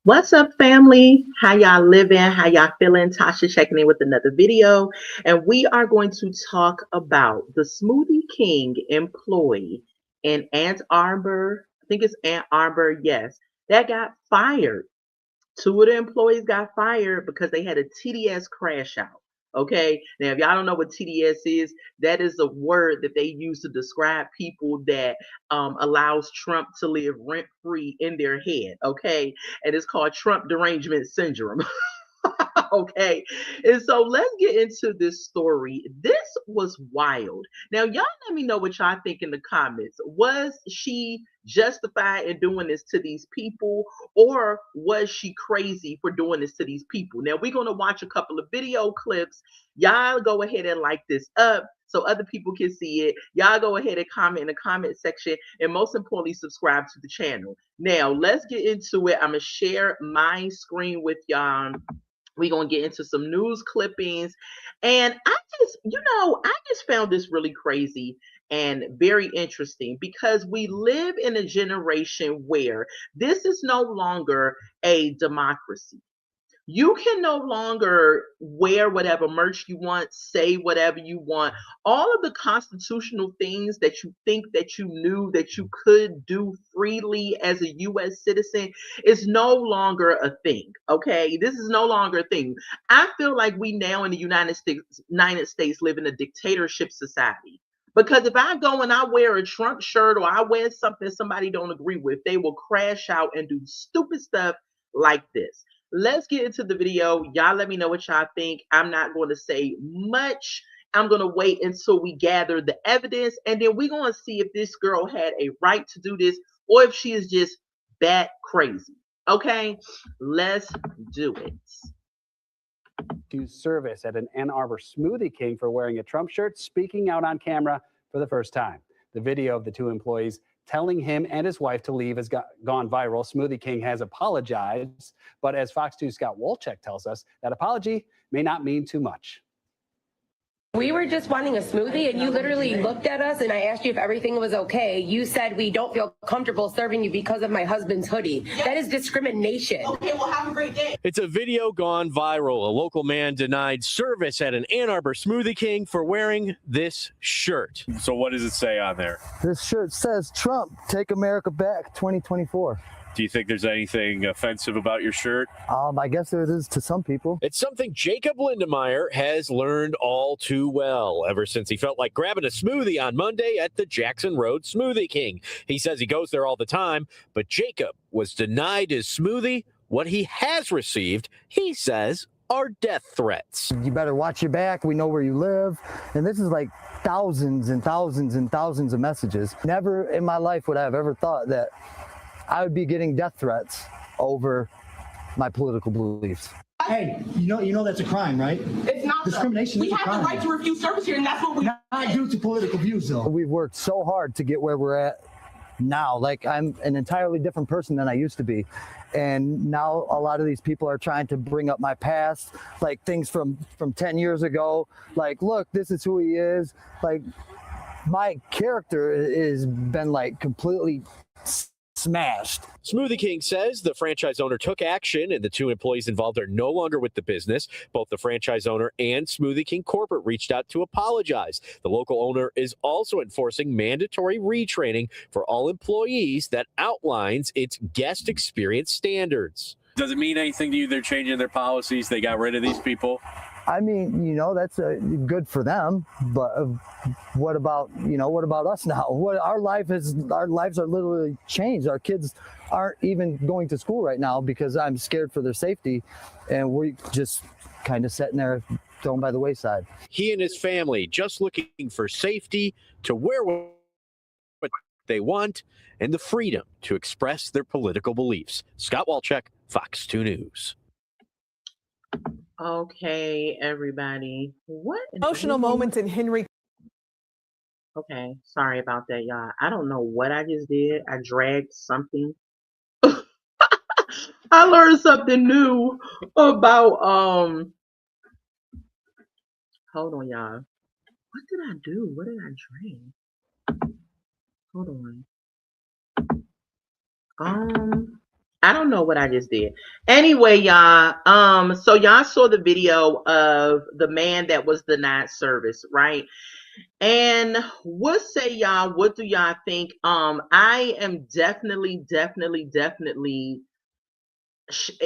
What's up, family? How y'all living? How y'all feeling? Tasha checking in with another video. And we are going to talk about the Smoothie King employee in Ann Arbor. I think it's Ann Arbor, yes. That got fired. Two of the employees got fired because they had a TDS crash out. Okay. Now, if y'all don't know what TDS is, that is a word that they use to describe people that allows Trump to live rent free in their head. Okay. And it's called Trump derangement syndrome. Okay. And so let's get into this story. This was wild. Now, y'all let me know what y'all think in the comments. Was she justified in doing this to these people, or was she crazy for doing this to these people? Now, we're going to watch a couple of video clips. Y'all go ahead and like this up so other people can see it. Y'all go ahead and comment in the comment section, and most importantly, subscribe to the channel. Now, let's get into it. I'm going to share my screen with y'all. We're going to get into some news clippings. And I just found this really crazy and very interesting because we live in a generation where this is no longer a democracy. You can no longer wear whatever merch you want, say whatever you want. All of the constitutional things that you think that you knew that you could do freely as a US citizen is no longer a thing. Okay? This is no longer a thing. I feel like we now in the United States live in a dictatorship society. Because if I go and I wear a Trump shirt or I wear something somebody don't agree with, they will crash out and do stupid stuff like this. Let's get into the video. Y'all let me know what y'all think. I'm not going to say much. I'm going to wait until we gather the evidence, and then we're going to see if this girl had a right to do this or if she is just bat crazy. Okay, let's do it. To service at an Ann Arbor Smoothie King for wearing a Trump shirt, speaking out on camera for the first time. The video of the two employees telling him and his wife to leave has gone viral. Smoothie King has apologized, but as Fox 2's Scott Wolchek tells us, that apology may not mean too much. We were just wanting a smoothie, and you literally looked at us, and I asked you if everything was okay. You said we don't feel comfortable serving you because of my husband's hoodie. That is discrimination. Okay, well, have a great day. It's a video gone viral. A local man denied service at an Ann Arbor Smoothie King for wearing this shirt. So what does it say on there? This shirt says, "Trump, take America back 2024. Do you think there's anything offensive about your shirt? I guess there it is to some people. It's something Jacob Lindemeyer has learned all too well ever since he felt like grabbing a smoothie on Monday at the Jackson Road Smoothie King. He says he goes there all the time, but Jacob was denied his smoothie. What he has received, he says, are death threats. You better watch your back. We know where you live. And this is like thousands and thousands and thousands of messages. Never in my life would I have ever thought that I would be getting death threats over my political beliefs. Hey, you know that's a crime, right? It's not discrimination. We have the right to refuse service here, and that's what we not due to political views, though. We've worked so hard to get where we're at now. Like, I'm an entirely different person than I used to be. And now a lot of these people are trying to bring up my past, like things from 10 years ago. Like, look, this is who he is. Like, my character has been like completely smashed. Smoothie King says the franchise owner took action and the two employees involved are no longer with the business. Both the franchise owner and Smoothie King corporate reached out to apologize. The local owner is also enforcing mandatory retraining for all employees that outlines its guest experience standards. Does it mean anything to you they're changing their policies? They got rid of these people? I mean, that's good for them, but what about us now? Our lives are literally changed. Our kids aren't even going to school right now because I'm scared for their safety, and we're just kind of sitting there thrown by the wayside. He and his family just looking for safety to wear what they want and the freedom to express their political beliefs. Scott Wolchek, Fox 2 News. Okay, everybody. What emotional moments in Henry? Okay, sorry about that, y'all. I don't know what I just did. I dragged something. I learned something new about hold on, y'all. What did I do? What did I drag? Hold on. I don't know what I just did. Anyway, y'all. So y'all saw the video of the man that was denied service, right? And what say y'all? What do y'all think? I am definitely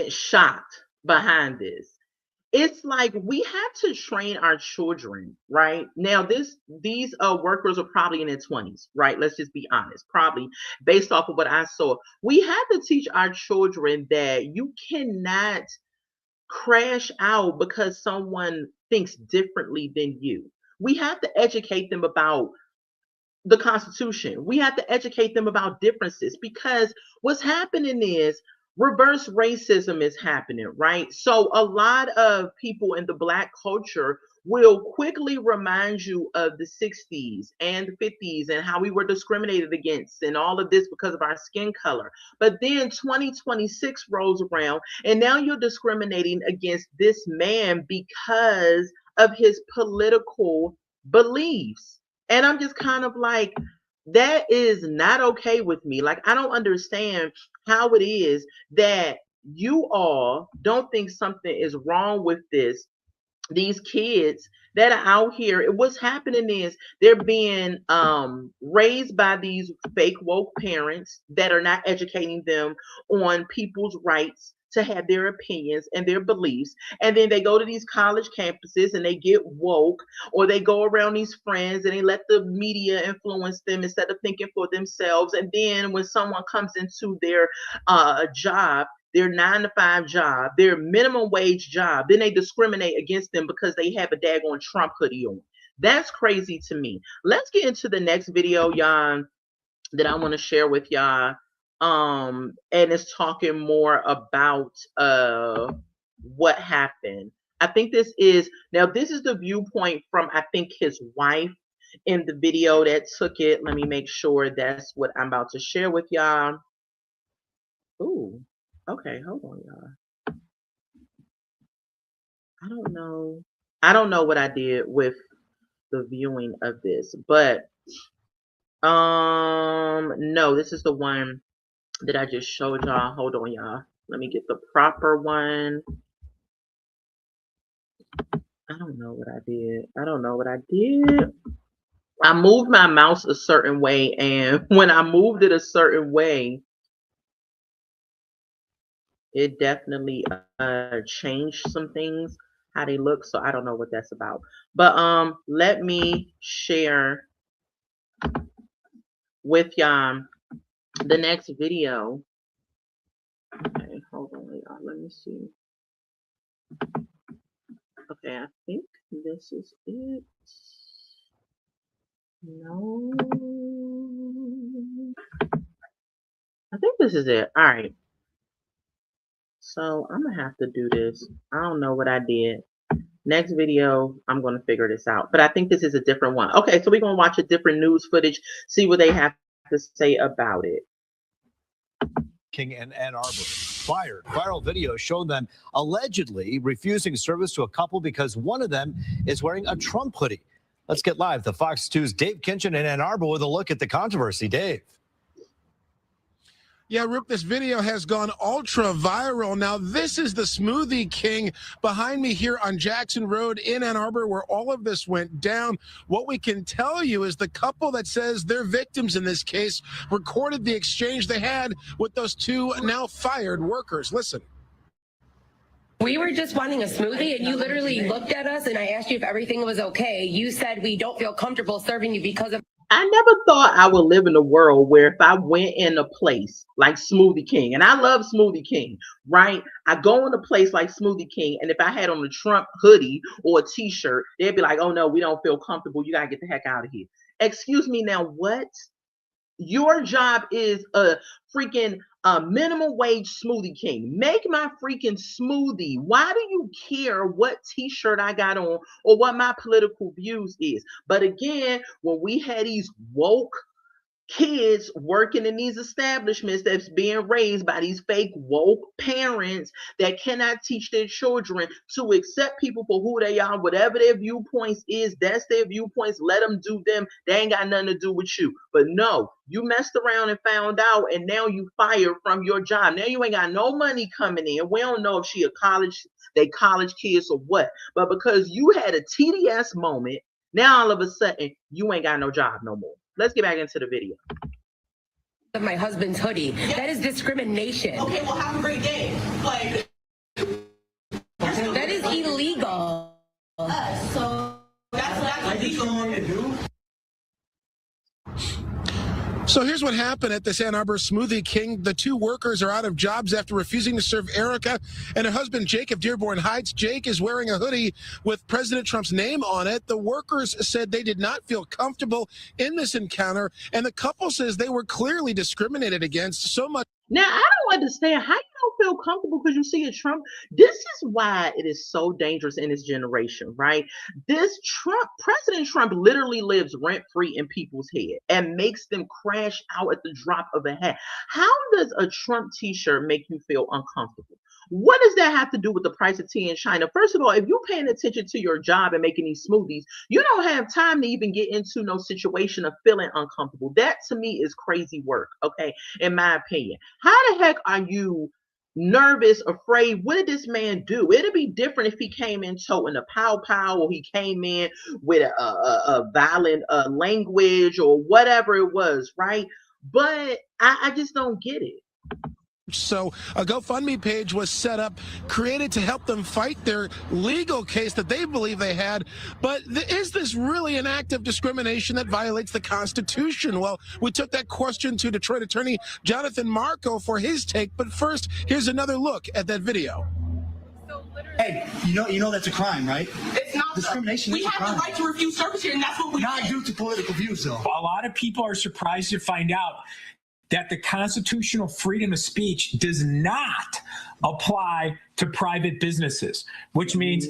shocked behind this. It's like we have to train our children, right? Now, these workers are probably in their 20s, right? Let's just be honest. Probably based off of what I saw. We have to teach our children that you cannot crash out because someone thinks differently than you. We have to educate them about the Constitution. We have to educate them about differences because what's happening is reverse racism is happening, right? So a lot of people in the Black culture will quickly remind you of the 60s and the 50s and how we were discriminated against and all of this because of our skin color. But then 2026 rolls around and now you're discriminating against this man because of his political beliefs. And I'm just kind of like, that is not okay with me. Like, I don't understand how it is that you all don't think something is wrong with these kids that are out here. What's happening is they're being raised by these fake woke parents that are not educating them on people's rights to have their opinions and their beliefs. And then they go to these college campuses and they get woke, or they go around these friends and they let the media influence them instead of thinking for themselves. And then when someone comes into their job, their 9 to 5 job, their minimum wage job, then they discriminate against them because they have a daggone Trump hoodie on. That's crazy to me. Let's get into the next video, y'all, that I want to share with y'all. And it's talking more about what happened. I think this is the viewpoint from, I think, his wife in the video that took it. Let me make sure that's what I'm about to share with y'all. Ooh. Okay, hold on, y'all. I don't know what I did with the viewing of this, but no, this is the one that I just showed y'all. Hold on, y'all. Let me get the proper one. I don't know what I did. I don't know what I did. I moved my mouse a certain way, and when I moved it a certain way, it definitely changed some things how they look. So I don't know what that's about. But let me share with y'all the next video. Okay, hold on, y'all. Let me see. Okay, I think this is it. No. I think this is it. All right. So I'm gonna have to do this. I don't know what I did. Next video, I'm gonna figure this out. But I think this is a different one. Okay, so we're gonna watch a different news footage, see what they have to say about it. King in Ann Arbor fired. Viral video showed them allegedly refusing service to a couple because one of them is wearing a Trump hoodie. Let's get live to Fox 2's Dave Kinchin in Ann Arbor with a look at the controversy. Dave. Yeah, Rip, this video has gone ultra viral. Now, this is the Smoothie King behind me here on Jackson Road in Ann Arbor, where all of this went down. What we can tell you is the couple that says they're victims in this case recorded the exchange they had with those two now fired workers. Listen. We were just wanting a smoothie, and you literally looked at us, and I asked you if everything was okay. You said we don't feel comfortable serving you because of... I never thought I would live in a world where if I went in a place like Smoothie King, and I love Smoothie King, right? I go in a place like Smoothie King, and if I had on a Trump hoodie or a t-shirt, they'd be like, oh no, we don't feel comfortable. You got to get the heck out of here. Excuse me, now what? Your job is a freaking minimum wage Smoothie King. Make my freaking smoothie. Why do you care what t-shirt I got on or what my political views is? But again, when we had these woke kids working in these establishments that's being raised by these fake woke parents that cannot teach their children to accept people for who they are, whatever their viewpoints is, that's their viewpoints, let them do them, they ain't got nothing to do with you. But no, you messed around and found out, and now you fired from your job. Now you ain't got no money coming in. We don't know if she a college kids or what, but because you had a TDS moment, now all of a sudden you ain't got no job no more. Let's get back into the video. Of my husband's hoodie. That is discrimination. Okay, well, have a great day. Like, That is illegal. so that's illegal. So here's what happened at this Ann Arbor Smoothie King. The two workers are out of jobs after refusing to serve Erica and her husband Jake of Dearborn Heights. Jake is wearing a hoodie with President Trump's name on it. The workers said they did not feel comfortable in this encounter, and the couple says they were clearly discriminated against so much. Now, I don't understand how you don't feel comfortable because you see a Trump. This is why it is so dangerous in this generation, right? President Trump literally lives rent-free in people's head and makes them crash out at the drop of a hat. How does a Trump t-shirt make you feel uncomfortable? What does that have to do with the price of tea in China? First of all, if you're paying attention to your job and making these smoothies, you don't have time to even get into no situation of feeling uncomfortable. That to me is crazy work, okay, in my opinion. How the heck are you nervous, afraid? What did this man do? It'd be different if he came in toting a pow pow, or he came in with a violent language or whatever it was, right? But I just don't get it. So a GoFundMe page was set up, created to help them fight their legal case that they believe they had. But is this really an act of discrimination that violates the Constitution? Well, we took that question to Detroit attorney Jonathan Marco for his take. But first, here's another look at that video. Hey, you know that's a crime, right? It's not Discrimination We is a have crime. the right to refuse service here, and that's what we Not did. due to political views, though. A lot of people are surprised to find out that the constitutional freedom of speech does not apply to private businesses, which means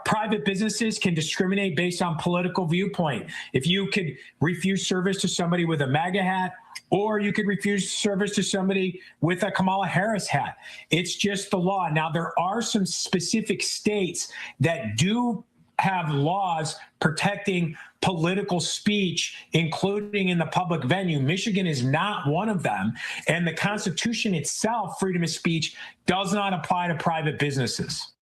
private businesses can discriminate based on political viewpoint. If you could refuse service to somebody with a MAGA hat, or you could refuse service to somebody with a Kamala Harris hat. It's just the law. Now, there are some specific states that do have laws protecting political speech, including in the public venue. Michigan is not one of them. And the Constitution itself, freedom of speech, does not apply to private businesses.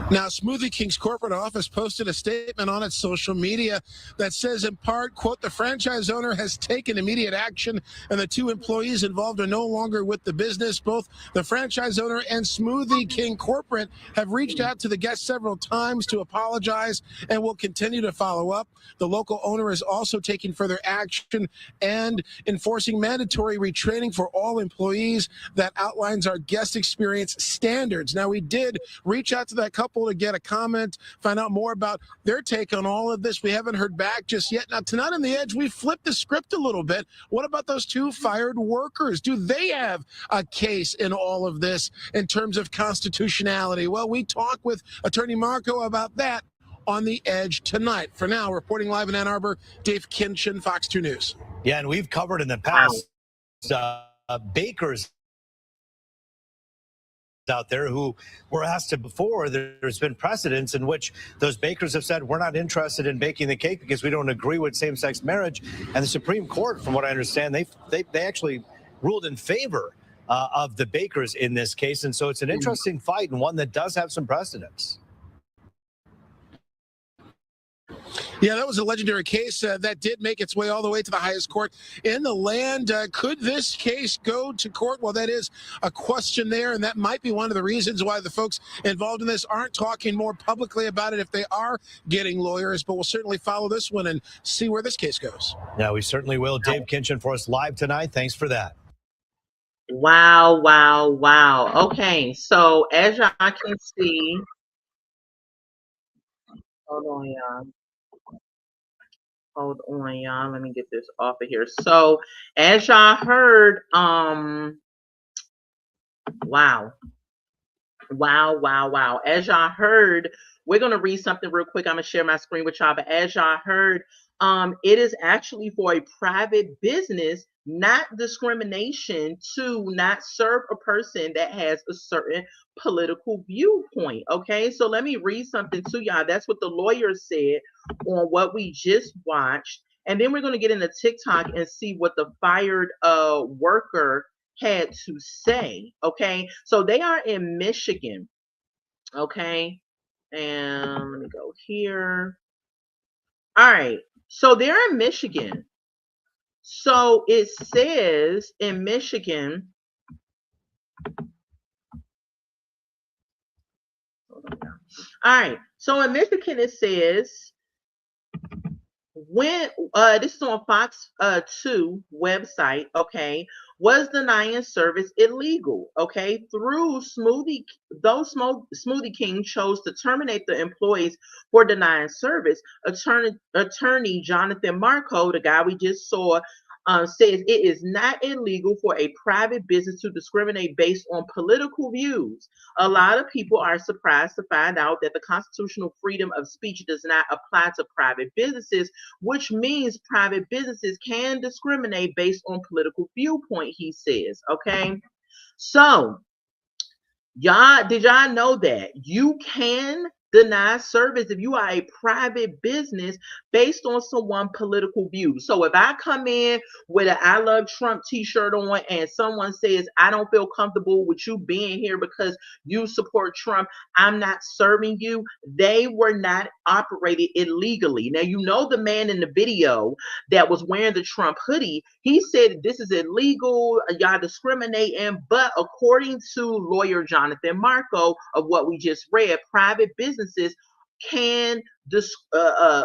Now, Smoothie King's corporate office posted a statement on its social media that says, in part, quote, the franchise owner has taken immediate action and the two employees involved are no longer with the business. Both the franchise owner and Smoothie King corporate have reached out to the guests several times to apologize and will continue to follow up. The local owner is also taking further action and enforcing mandatory retraining for all employees that outlines our guest experience standards. Now, we did reach out to that couple to get a comment, find out more about their take on all of this. We haven't heard back just yet. Now, tonight on The Edge, we flipped the script a little bit. What about those two fired workers? Do they have a case in all of this in terms of constitutionality? Well, we talked with Attorney Marco about that on The Edge tonight. For now, reporting live in Ann Arbor, Dave Kinchin, Fox 2 News. Yeah, and we've covered in the past bakers out there who were asked to before. There's been precedents in which those bakers have said, we're not interested in baking the cake because we don't agree with same-sex marriage. And the Supreme Court, from what I understand, they actually ruled in favor of the bakers in this case. And so it's an interesting fight and one that does have some precedents. Yeah, that was a legendary case that did make its way all the way to the highest court in the land. Could this case go to court? Well, that is a question there, and that might be one of the reasons why the folks involved in this aren't talking more publicly about it if they are getting lawyers. But we'll certainly follow this one and see where this case goes. Yeah, we certainly will. Dave Kinchin for us live tonight. Thanks for that. Wow, wow, wow. Okay, so as y'all can see, hold on, y'all. Hold on, y'all. Let me get this off of here. So, as y'all heard, wow. As y'all heard, we're going to read something real quick. I'm going to share my screen with y'all. But as y'all heard, It is actually for a private business, not discrimination, to not serve a person that has a certain political viewpoint. Okay, so let me read something to y'all. That's what the lawyer said on what we just watched. And then we're going to get into TikTok and see what the fired worker had to say. Okay, so they are in Michigan. Okay, and let me go here. All right, so they're in Michigan. So it says in Michigan, all right, so in Michigan it says, when this is on Fox 2 website, okay, was denying service illegal? Okay, through Smoothie, Smoothie King chose to terminate the employees for denying service. Attorney Jonathan Marco, the guy we just saw, says it is not illegal for a private business to discriminate based on political views. A lot of people are surprised to find out that the constitutional freedom of speech does not apply to private businesses, which means private businesses can discriminate based on political viewpoint, he says. Okay. So, did y'all know that you can deny service if you are a private business based on someone's political views? So if I come in with an I Love Trump t-shirt on and someone says, I don't feel comfortable with you being here because you support Trump, I'm not serving you, they were not operated illegally. Now, you know, the man in the video that was wearing the Trump hoodie, he said this is illegal, y'all discriminating, but according to lawyer Jonathan Marco of what we just read, private businesses can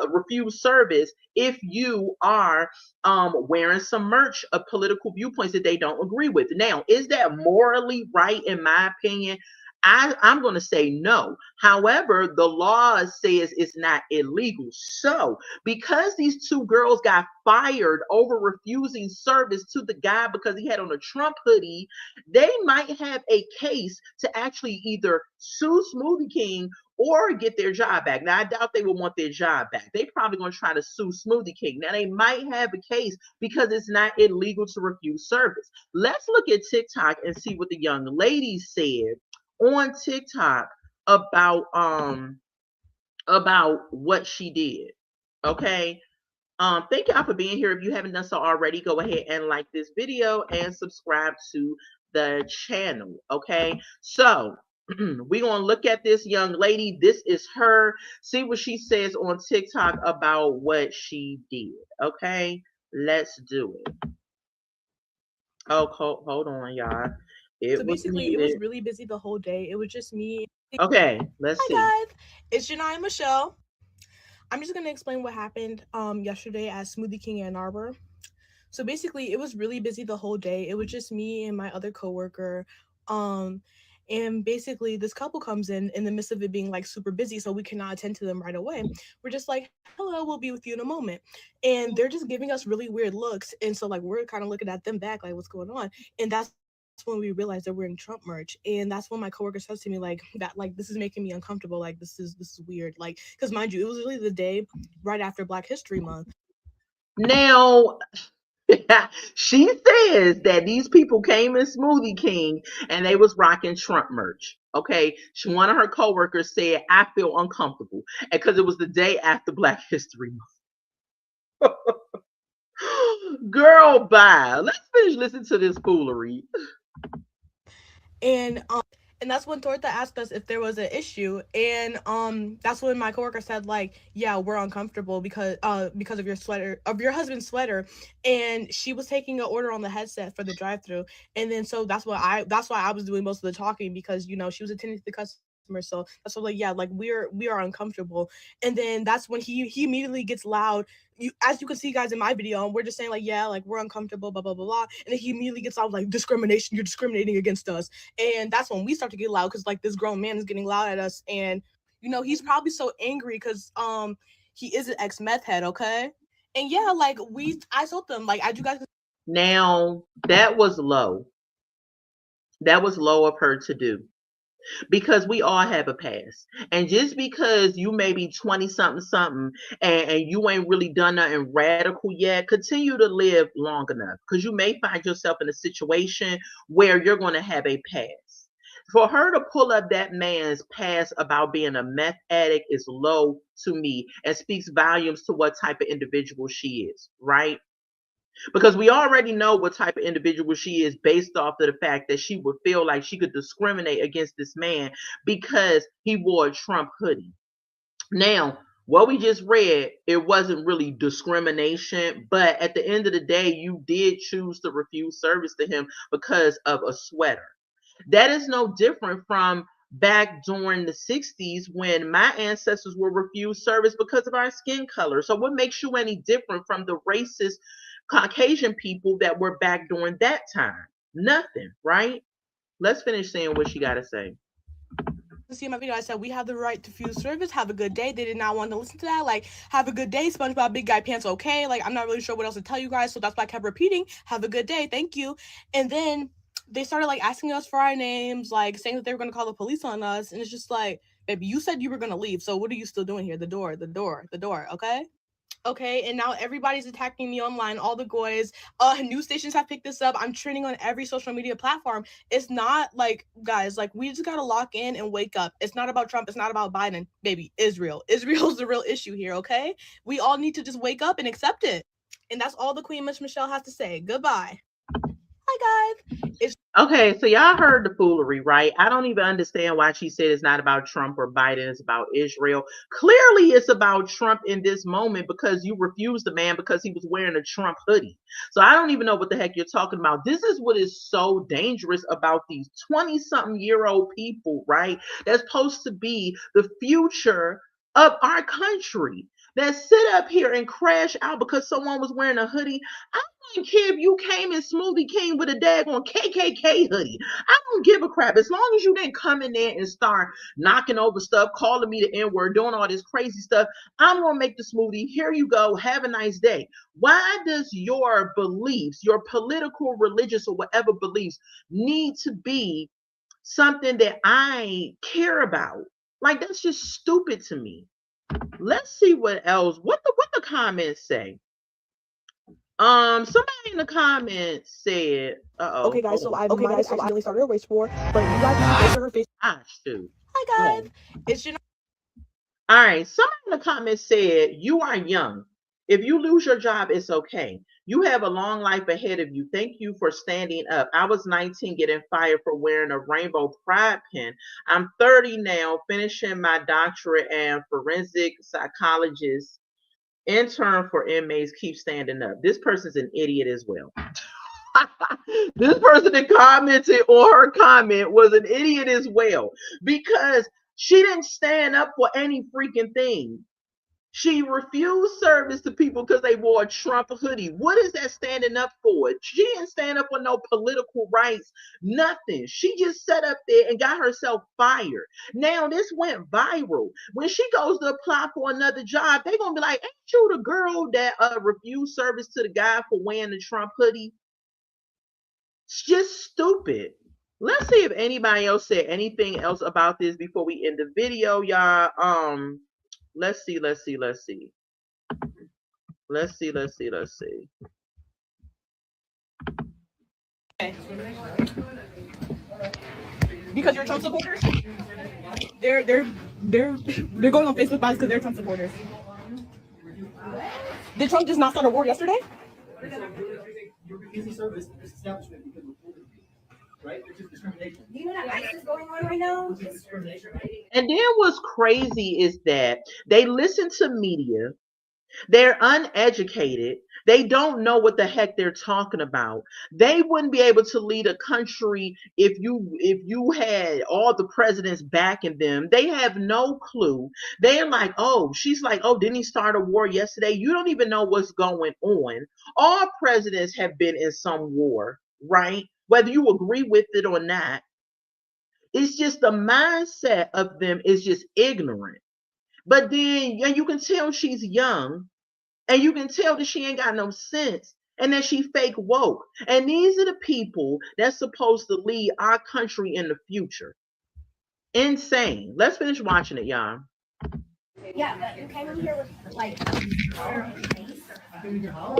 refuse service if you are wearing some merch of political viewpoints that they don't agree with. Now, is that morally right? In my opinion, I'm going to say no. However, the law says it's not illegal. So, because these two girls got fired over refusing service to the guy because he had on a Trump hoodie, they might have a case to actually either sue Smoothie King or get their job back. Now, I doubt they will want their job back. They probably going to try to sue Smoothie King. Now, they might have a case because it's not illegal to refuse service. Let's look at TikTok and see what the young lady said on TikTok about what she did. Okay. Thank y'all for being here. If you haven't done so already, go ahead and like this video and subscribe to the channel. Okay. So we're gonna look at this young lady. This is her. See what she says on TikTok about what she did. Okay, let's do it. Oh, hold on, y'all. So basically, it was really busy the whole day. It was just me. Okay, let's see. Hi guys, it's Janai and Michelle. I'm just gonna explain what happened yesterday at Smoothie King Ann Arbor. So basically, it was really busy the whole day. It was just me and my other coworker. And basically, this couple comes in the midst of it being like super busy, so we cannot attend to them right away. We're just like, hello, we'll be with you in a moment. And they're just giving us really weird looks. And so like we're kind of looking at them back, like, what's going on? And that's when we realized they're wearing Trump merch. And that's when my coworker says to me like that, like, this is making me uncomfortable, like this is weird, like, because mind you, it was really the day right after Black History Month. Now she says that these people came in Smoothie King and they was rocking Trump merch. Okay, one of her coworkers said, I feel uncomfortable, and because it was the day after Black History Month. Girl, bye. Let's finish listening to this foolery. And that's when Torta asked us if there was an issue, and that's when my coworker said like, yeah, we're uncomfortable because of your sweater, of your husband's sweater, and she was taking an order on the headset for the drive-thru, and then so that's why I was doing most of the talking, because you know she was attending to the customer. So that's what, like, yeah, like we are uncomfortable. And then that's when he immediately gets loud. As you can see, guys, in my video, we're just saying like, yeah, like we're uncomfortable, blah blah blah blah. And then he immediately gets loud like, discrimination, you're discriminating against us. And that's when we start to get loud, because like this grown man is getting loud at us, and you know he's probably so angry because he is an ex-meth head, okay? And yeah, like I told them, like, as you guys. Now that was low. That was low of her to do. because we all have a past. And just because you may be 20 something something and you ain't really done nothing radical yet, continue to live long enough, because you may find yourself in a situation where you're going to have a past. For her to pull up that man's past about being a meth addict is low to me and speaks volumes to what type of individual she is, right? Because we already know what type of individual she is based off of the fact that she would feel like she could discriminate against this man because he wore a Trump hoodie. Now, what we just read, it wasn't really discrimination, but at the end of the day, you did choose to refuse service to him because of a sweater. That is no different from back during the 60s when my ancestors were refused service because of our skin color. So what makes you any different from the racist Caucasian people that were back during that time? Nothing, right? Let's finish saying what she got to say. See my video, I said we have the right to refuse service. Have a good day. They did not want to listen to that. Like, have a good day, SpongeBob Big Guy Pants. Okay, like I'm not really sure what else to tell you guys, so that's why I kept repeating. Have a good day, thank you. And then they started like asking us for our names, like saying that they were gonna call the police on us, and it's just like, baby, you said you were gonna leave, so what are you still doing here? The door, okay? Okay, and now everybody's attacking me online. All the goys, news stations have picked this up. I'm trending on every social media platform. It's not like, guys, like we just gotta lock in and wake up. It's not about Trump. It's not about Biden, baby. Israel's the real issue here. Okay, we all need to just wake up and accept it. And that's all the Queen Miss Michelle has to say. Goodbye. Hi guys. Okay, so y'all heard the foolery, right? I don't even understand why she said it's not about Trump or Biden, it's about Israel. Clearly, it's about Trump in this moment because you refused the man because he was wearing a Trump hoodie. So I don't even know what the heck you're talking about. This is what is so dangerous about these 20-something-year-old people, right? That's supposed to be the future of our country, that sit up here and crash out because someone was wearing a hoodie. I don't care if you came in Smoothie King with a daggone KKK hoodie. I don't give a crap. As long as you didn't come in there and start knocking over stuff, calling me the N-word, doing all this crazy stuff, I'm going to make the smoothie. Here you go. Have a nice day. Why does your beliefs, your political, religious, or whatever beliefs need to be something that I care about? Like, that's just stupid to me. Let's see what else. What the comments say. Somebody in the comments said, Okay, guys, so I might have accidentally started a race war, but you guys can go to her face. Ah, shoot. Hi, guys. It's Janelle. All right. Somebody in the comments said, you are young. If you lose your job, it's okay. You have a long life ahead of you. Thank you for standing up. I was 19 getting fired for wearing a rainbow pride pin. I'm 30 now, finishing my doctorate and forensic psychologist. Intern for inmates, keep standing up. This person's an idiot as well. This person that commented on her comment was an idiot as well, because she didn't stand up for any freaking thing. She refused service to people because they wore a Trump hoodie. What is that standing up for? She didn't stand up for no political rights, nothing. She just sat up there and got herself fired. Now, this went viral. When she goes to apply for another job, they're going to be like, ain't you the girl that refused service to the guy for wearing the Trump hoodie? It's just stupid. Let's see if anybody else said anything else about this before we end the video, y'all. Let's see. Okay. Because you're Trump supporters? They're going on Facebook Live because they're Trump supporters. Did Trump just not start a war yesterday? You're refusing service to this establishment because of political reasons, right? There's just discrimination. Do you know that ICE is going on right now? Discrimination, right? And then what's crazy is that they listen to media. They're uneducated. They don't know what the heck they're talking about. They wouldn't be able to lead a country if you had all the presidents backing them. They have no clue. They're like, oh, she's like, oh, didn't he start a war yesterday? You don't even know what's going on. All presidents have been in some war, right? Whether you agree with it or not. It's just the mindset of them is just ignorant. But then you can tell she's young, and you can tell that she ain't got no sense, and that she fake woke. And these are the people that's supposed to lead our country in the future. Insane. Let's finish watching it, y'all. Yeah, but you came in here with like.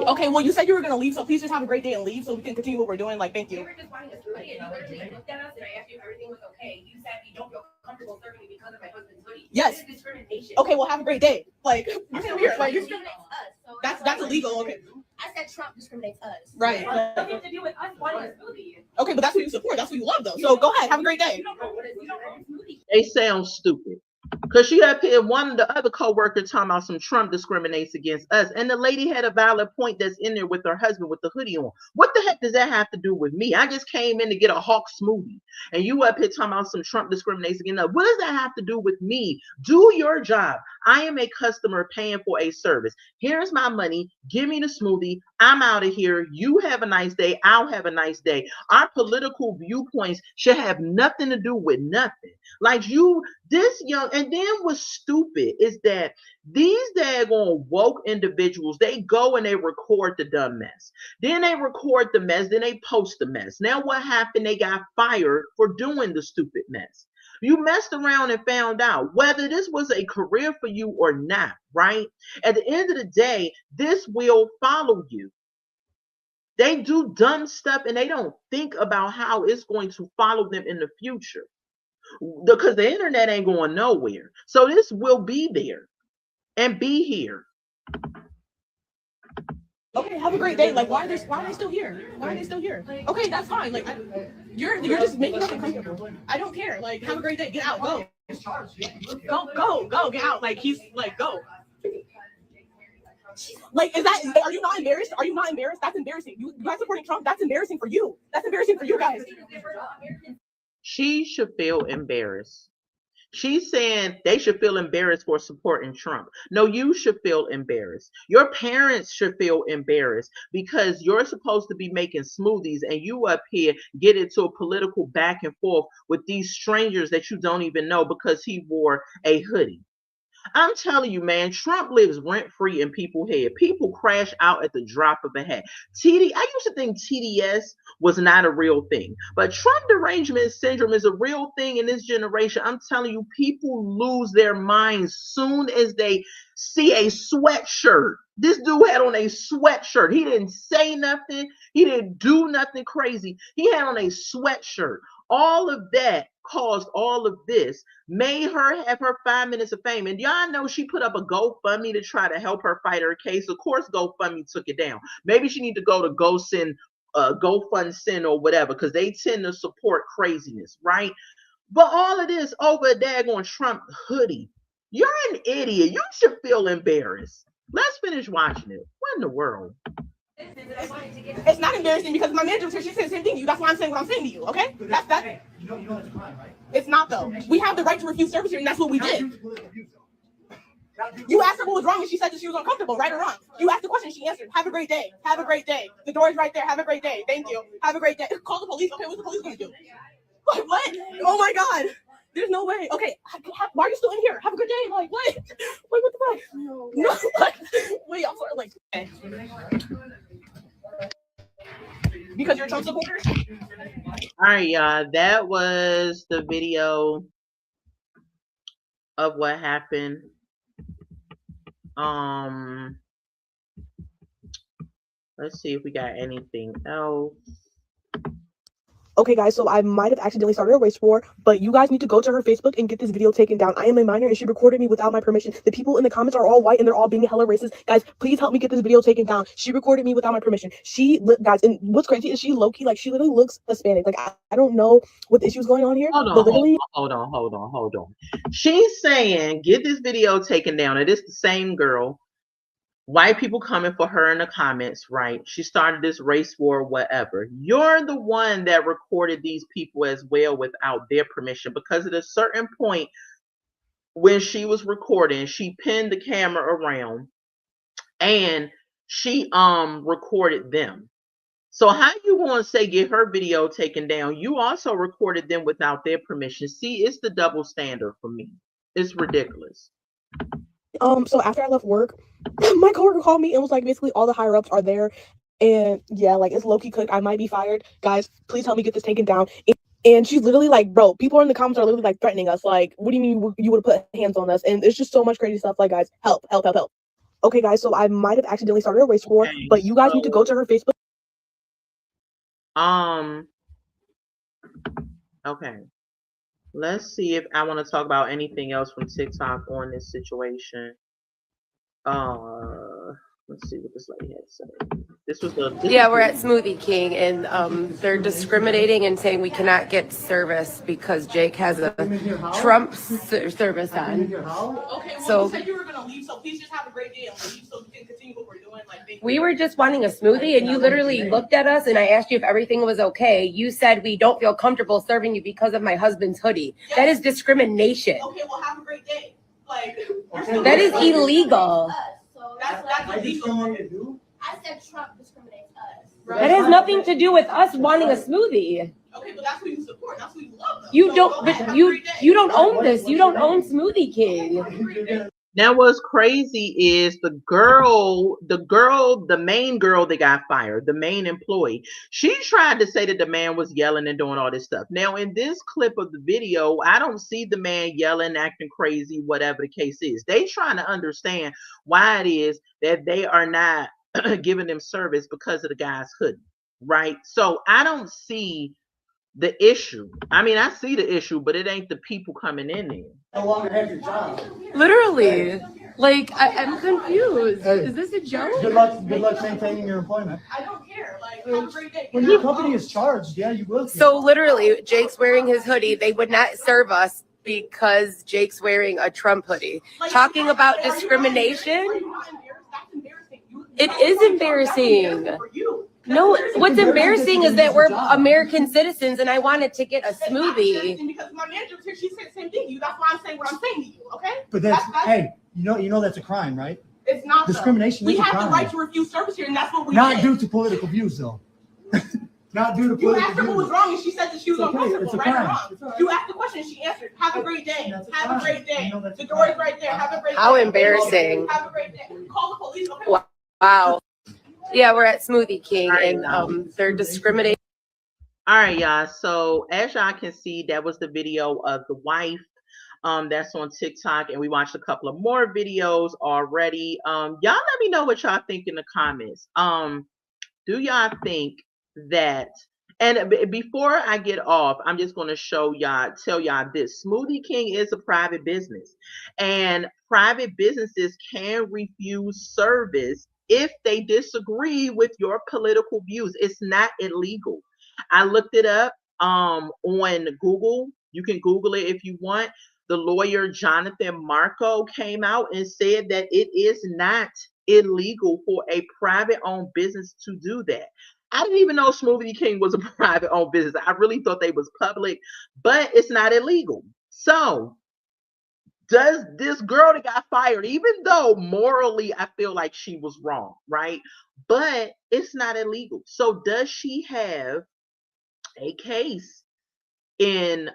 Okay, well, you said you were gonna leave, so please just have a great day and leave, so we can continue what we're doing. Like, thank We you. were just wanting a smoothie, and you literally looked at us, and I asked you if everything was okay. You said you don't feel comfortable serving me because of my husband's hoodie. Yes. That is discrimination. Okay, well, have a great day. Like, you came here. Like, Discriminates us. So that's illegal. Okay. I said Trump discriminates us. Right. Nothing to do with us wanting a smoothie. Okay, but that's what you support. That's what you love, though. So go ahead. Have a great day. You don't know what it is. You don't know smoothie. They sound stupid. Because she up here, one of the other co-workers talking about some Trump discriminates against us. And the lady had a valid point that's in there with her husband with the hoodie on. What the heck does that have to do with me? I just came in to get a Hawk smoothie. And you up here talking about some Trump discriminates against us. What does that have to do with me? Do your job. I am a customer paying for a service. Here's my money. Give me the smoothie. I'm out of here. You have a nice day. I'll have a nice day. Our political viewpoints should have nothing to do with nothing. Like you, this young, and then what's stupid is that these daggone woke individuals, they go and they record the dumb mess. Then they record the mess, then they post the mess. Now what happened? They got fired for doing the stupid mess. You messed around and found out whether this was a career for you or not, right? At the end of the day, this will follow you. They do dumb stuff and they don't think about how it's going to follow them in the future. Because the internet ain't going nowhere. So this will be there and be here. Okay, have a great day. Like, why are they still here? Why are they still here? Okay, that's fine. Like, you're just making us uncomfortable. I don't care. Like, have a great day. Get out. Go. Go. Get out. Like, he's like, go. Like, are you not embarrassed? Are you not embarrassed? That's embarrassing. You guys supporting Trump? That's embarrassing for you. That's embarrassing for you guys. She should feel embarrassed. She's saying they should feel embarrassed for supporting Trump. No, you should feel embarrassed. Your parents should feel embarrassed because you're supposed to be making smoothies and you up here get into a political back and forth with these strangers that you don't even know because he wore a hoodie. I'm telling you, man, Trump lives rent-free in people's head. People crash out at the drop of a hat. I used to think TDS was not a real thing, but Trump derangement syndrome is a real thing in this generation. I'm telling you, people lose their minds soon as they see a sweatshirt. This dude had on a sweatshirt. He didn't say nothing. He didn't do nothing crazy. He had on a sweatshirt. All of that caused all of this, made her have her 5 minutes of fame. And y'all know she put up a GoFundMe to try to help her fight her case. Of course, GoFundMe took it down. Maybe she need to go to GoFundSend or whatever, because they tend to support craziness, right? But all of this over a daggone Trump hoodie. You're an idiot. You should feel embarrassed. Let's finish watching it. What in the world? It's not embarrassing because my manager was here. She said the same thing to you. That's why I'm saying what I'm saying to you. Okay? That's that. You know it's a crime, right? It's not though. We have the right to refuse service here, and that's what we did. You asked her what was wrong, and she said that she was uncomfortable, right or wrong. You asked the question, she answered. Have a great day. Have a great day. The door is right there. Have a great day. Thank you. Have a great day. Call the police. Okay, what's the police gonna do? Like, what? Oh my God. There's no way. Okay, why are you still in here? Have a good day. Like, what? Wait, what the fuck? No. Wait, I'm sorry. Like, okay. Because you're a Trump supporter? All right, y'all. That was the video of what happened. Let's see if we got anything else. Okay, guys, so I might have accidentally started a race war, but you guys need to go to her Facebook and get this video taken down. I am a minor, and she recorded me without my permission. The people in the comments are all white, and they're all being hella racist. Guys, please help me get this video taken down. She recorded me without my permission. Guys, and what's crazy is she low-key, like, she literally looks Hispanic. Like, I don't know what the issue's going on here. Hold on. She's saying, get this video taken down. It is the same girl. White people coming for her in the comments, right? She started this race war, whatever. You're the one that recorded these people as well without their permission, because at a certain point when she was recording, she pinned the camera around and she recorded them. So how you want to say get her video taken down? You also recorded them without their permission. See, it's the double standard for me. It's ridiculous. So after I left work, my coworker called me and was like, basically all the higher ups are there, and yeah, like, it's low-key cooked. I might be fired. Guys, please help me get this taken down. And she's literally like, bro, people in the comments are literally like threatening us. Like, what do you mean you would have put hands on us? And it's just so much crazy stuff. Like, guys, help, help, help, help. Okay, guys, so I might have accidentally started a race war, but you guys need to go to her Facebook. Okay. Let's see if I want to talk about anything else from TikTok on this situation. Let's see what this lady had to say. Yeah, we're at Smoothie King, and they're discriminating and saying we cannot get service because Jake has a Trump service on. Okay, well, So you said you were gonna leave, so please just have a great day and leave so we can continue what we're doing. Like, we were just wanting a smoothie, and you literally looked at us, and I asked you if everything was okay. You said we don't feel comfortable serving you because of my husband's hoodie. Yes. That is discrimination. Okay, well, have a great day. Like, that is illegal. That's illegal. I said Trump discriminates us. That has nothing to do with us wanting a smoothie. Okay, but that's who you support. That's who you love. Though. You don't, but you don't own this. You don't own Smoothie King. Now, what's crazy is the main girl that got fired, the main employee, she tried to say that the man was yelling and doing all this stuff. Now, in this clip of the video, I don't see the man yelling, acting crazy, whatever the case is. They trying to understand why it is that they are not giving them service because of the guy's hoodie, right? So I don't see the issue. I mean, I see the issue, but it ain't the people coming in there. No longer have your job. Literally. Like, I'm confused. Hey, is this a joke? Good luck maintaining your employment. I don't care. Like, have a great day. When your company is charged, yeah, you will. So literally, Jake's wearing his hoodie. They would not serve us because Jake's wearing a Trump hoodie. Like, talking about discrimination. It is embarrassing. No, what's embarrassing is that we're American citizens, and I wanted to get a smoothie. Because my manager, she said the same thing to you. That's why I'm saying what I'm saying to you. Okay? But that's hey, you know that's a crime, right? It's not discrimination. We have the right to refuse service here, and that's what we not did. Due to political views, though. Not due to political views. You asked her what was wrong, and she said that she was uncomfortable. It's a right crime. or wrong? You asked the question, and she answered. Have a great day. Have a great day. The door is right there. Have a great day. How embarrassing. Have a great day. Call the police. Okay? Wow. Yeah, we're at Smoothie King, and they're discriminating. All right, y'all. So as y'all can see, that was the video of the wife. That's on TikTok, and we watched a couple of more videos already. Y'all let me know what y'all think in the comments. Do y'all think that? And before I get off, I'm just going to tell y'all this. Smoothie King is a private business, and private businesses can refuse service if they disagree with your political views. It's not illegal. I looked it up on Google. You can Google it if you want. The lawyer Jonathan Marco came out and said that it is not illegal for a private owned business to do that. I didn't even know Smoothie King was a private owned business. I really thought they was public, but it's not illegal. So does this girl that got fired, even though morally I feel like she was wrong, right? But it's not illegal. So does she have a case in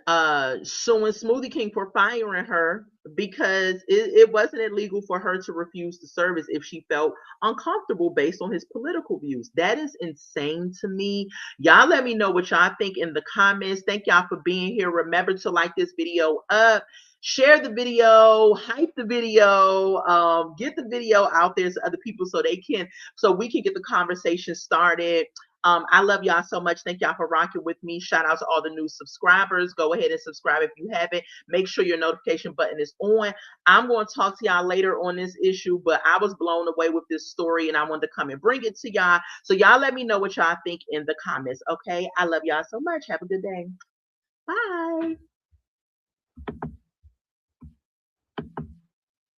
suing Smoothie King for firing her because it wasn't illegal for her to refuse the service if she felt uncomfortable based on his political views? That is insane to me. Y'all let me know what y'all think in the comments. Thank y'all for being here. Remember to like this video up, share the video, hype the video, get the video out there to other people so we can get the conversation started. I love y'all so much. Thank y'all for rocking with me. Shout out to all the new subscribers. Go ahead and subscribe if you haven't. Make sure your notification button is on. I'm going to talk to y'all later on this issue, but I was blown away with this story and I wanted to come and bring it to y'all. So y'all let me know what y'all think in the comments. Okay. I love y'all so much. Have a good day. Bye.